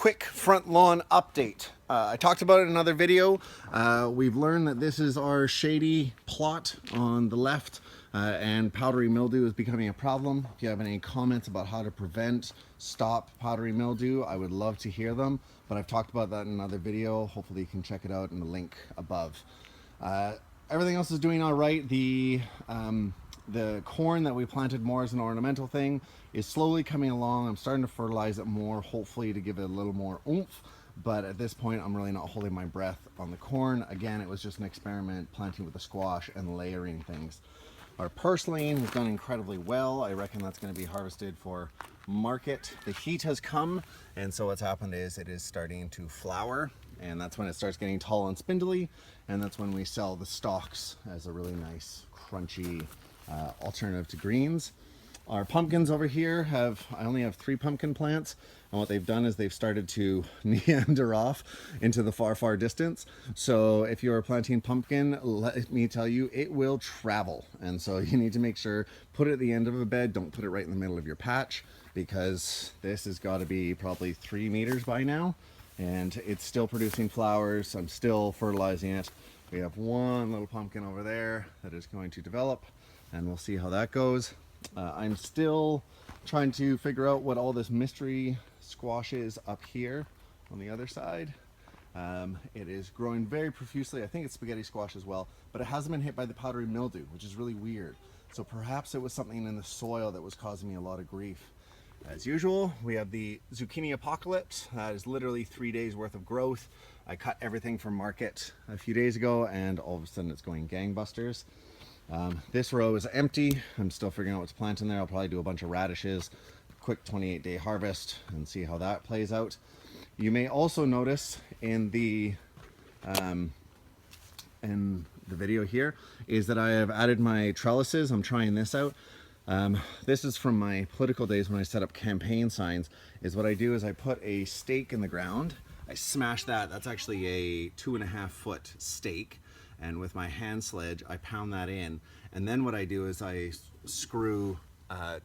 quick front lawn update. I talked about it in another video. We've learned that this is our shady plot on the left, and powdery mildew is becoming a problem. If you have any comments about how to stop powdery mildew, I would love to hear them, but I've talked about that in another video. Hopefully you can check it out in the link above. Everything else is doing all right. The corn that we planted more as an ornamental thing is slowly coming along. I'm starting to fertilize it more, hopefully to give it a little more oomph. But at this point, I'm really not holding my breath on the corn. Again, it was just an experiment planting with the squash and layering things. Our purslane has done incredibly well. I reckon that's going to be harvested for market. The heat has come, and so what's happened is it is starting to flower, and that's when it starts getting tall and spindly, and that's when we sell the stalks as a really nice, crunchy alternative to greens. Our pumpkins over here I only have 3 pumpkin plants, and what they've done is they've started to meander off into the far distance. So if you're planting pumpkin, let me tell you, it will travel. And so you need to make sure, put it at the end of a bed, don't put it right in the middle of your patch, because this has got to be probably 3 meters by now, and it's still producing flowers. I'm still fertilizing it. We have one little pumpkin over there that is going to develop, and we'll see how that goes. I'm still trying to figure out what all this mystery squash is up here on the other side. It is growing very profusely. I think it's spaghetti squash as well, but it hasn't been hit by the powdery mildew, which is really weird. So perhaps it was something in the soil that was causing me a lot of grief. As usual, we have the zucchini apocalypse. That is literally 3 days worth of growth. I cut everything from market a few days ago, and all of a sudden it's going gangbusters. This row is empty. I'm still figuring out what to plant in there. I'll probably do a bunch of radishes, quick 28-day harvest, and see how that plays out. You may also notice in the video here is that I have added my trellises. I'm trying this out. This is from my political days when I set up campaign signs. Is what I do is I put a stake in the ground. I smash that. That's actually a 2.5 foot stake. And with my hand sledge, I pound that in. And then what I do is I screw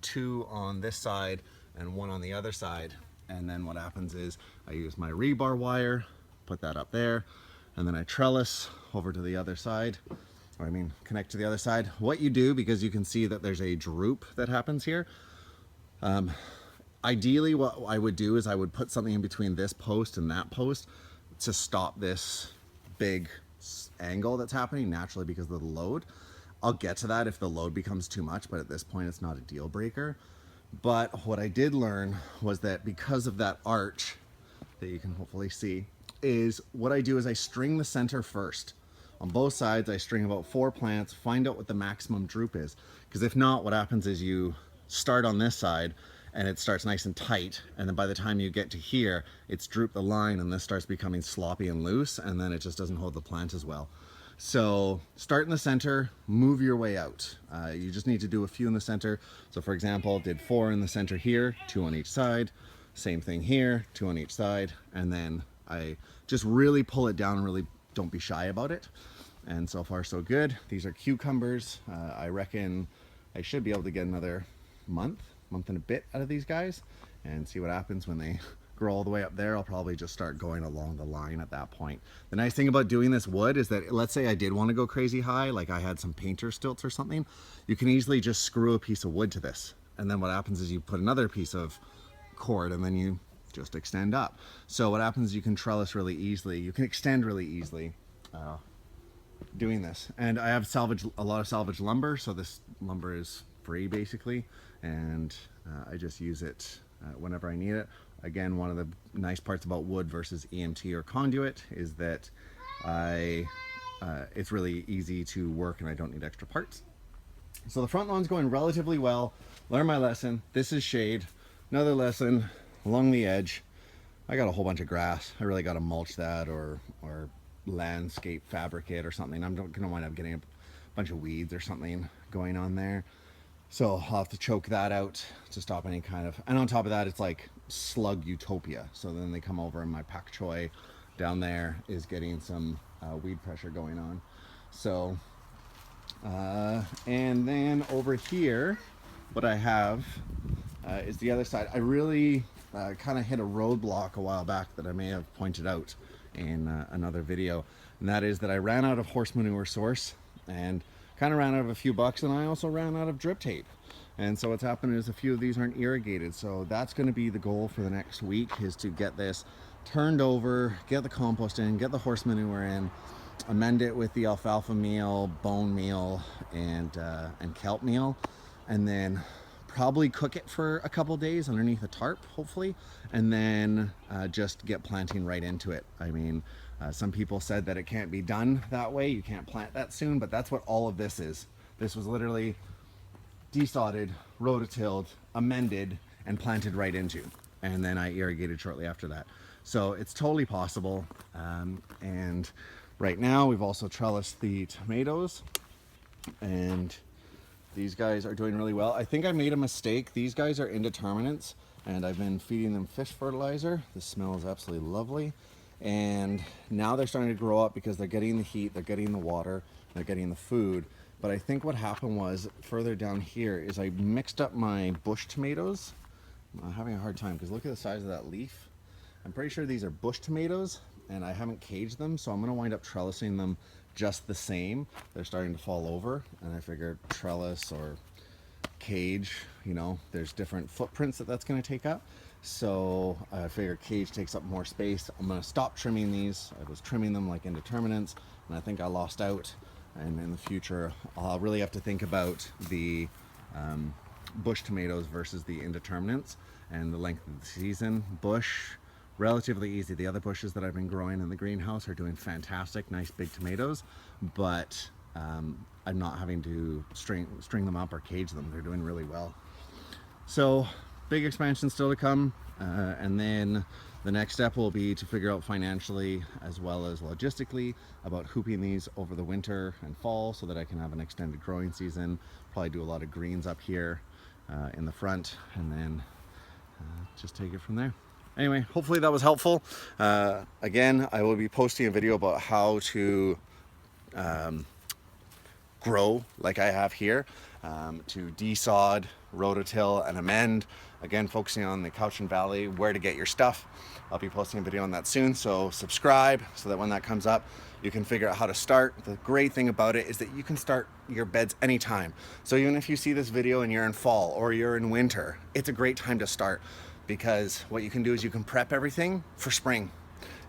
2 on this side and 1 on the other side. And then what happens is I use my rebar wire, put that up there, and then I trellis over to the other side. Or I mean, connect to the other side. What you do, because you can see that there's a droop that happens here. Ideally, what I would do is I would put something in between this post and that post to stop this big angle that's happening naturally because of the load. I'll get to that if the load becomes too much, but at this point it's not a deal breaker. But what I did learn was that because of that arch that you can hopefully see, is what I do is I string the center first. On both sides I string about 4 plants, find out what the maximum droop is, because if not, what happens is you start on this side and it starts nice and tight, and then by the time you get to here, it's drooped the line and this starts becoming sloppy and loose, and then it just doesn't hold the plant as well. So start in the center, move your way out. You just need to do a few in the center. So for example, did 4 in the center here, 2 on each side, same thing here, 2 on each side, and then I just really pull it down and really don't be shy about it. And so far so good. These are cucumbers. I reckon I should be able to get another month and a bit out of these guys and see what happens when they grow all the way up there. I'll probably just start going along the line at that point. The nice thing about doing this wood is that, let's say I did want to go crazy high, like I had some painter stilts or something, you can easily just screw a piece of wood to this. And then what happens is you put another piece of cord and then you just extend up. So what happens is you can trellis really easily, you can extend really easily doing this. And I have a lot of salvage lumber, so this lumber is free basically, and I just use it whenever I need it. Again, one of the nice parts about wood versus EMT or conduit is that it's really easy to work and I don't need extra parts. So the front lawn's going relatively well. Learn my lesson. This is shade. Another lesson along the edge. I got a whole bunch of grass. I really got to mulch that or landscape fabricate or something. I'm going to wind up getting a bunch of weeds or something going on there. So I'll have to choke that out to stop any kind of, and on top of that, it's like slug utopia. So then they come over and my pak choi down there is getting some weed pressure going on. So, and then over here, what I have is the other side. I really kind of hit a roadblock a while back that I may have pointed out in another video, and that is that I ran out of horse manure source and kind of ran out of a few bucks, and I also ran out of drip tape. And so what's happened is a few of these aren't irrigated, so that's going to be the goal for the next week, is to get this turned over, get the compost in, get the horse manure in, amend it with the alfalfa meal, bone meal, and kelp meal, and then probably cook it for a couple days underneath a tarp, hopefully, and then just get planting right into it. I mean, some people said that it can't be done that way, you can't plant that soon, but that's what all of this is. This was literally desodded, rototilled, amended, and planted right into, and then I irrigated shortly after that. So it's totally possible. And right now we've also trellised the tomatoes, and these guys are doing really well. I think I made a mistake. These guys are indeterminates, and I've been feeding them fish fertilizer. The smell is absolutely lovely. And now they're starting to grow up because they're getting the heat, they're getting the water, they're getting the food. But I think what happened was, further down here, is I mixed up my bush tomatoes. I'm having a hard time because look at the size of that leaf. I'm pretty sure these are bush tomatoes, and I haven't caged them, so I'm going to wind up trellising them just the same. They're starting to fall over, and I figured trellis or cage, you know, there's different footprints that that's going to take up. So I figured cage takes up more space. I'm going to stop trimming these. I was trimming them like indeterminates, and I think I lost out. And in the future, I'll really have to think about the bush tomatoes versus the indeterminates and the length of the season. Bush, relatively easy. The other bushes that I've been growing in the greenhouse are doing fantastic, nice big tomatoes, but I'm not having to string them up or cage them. They're doing really well. So big expansion still to come, and then the next step will be to figure out financially as well as logistically about hooping these over the winter and fall so that I can have an extended growing season. Probably do a lot of greens up here in the front, and then just take it from there. Anyway, hopefully that was helpful. Again, I will be posting a video about how to grow like I have here, to desod, rototill, and amend. Again, focusing on the Cowichan Valley, where to get your stuff. I'll be posting a video on that soon, so subscribe so that when that comes up, you can figure out how to start. The great thing about it is that you can start your beds anytime. So even if you see this video and you're in fall or you're in winter, it's a great time to start, because what you can do is you can prep everything for spring.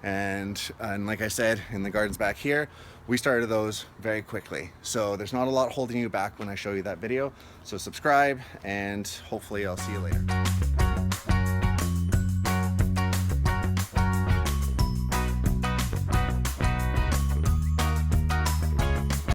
And like I said, in the gardens back here, we started those very quickly. So there's not a lot holding you back when I show you that video. So subscribe, and hopefully I'll see you later.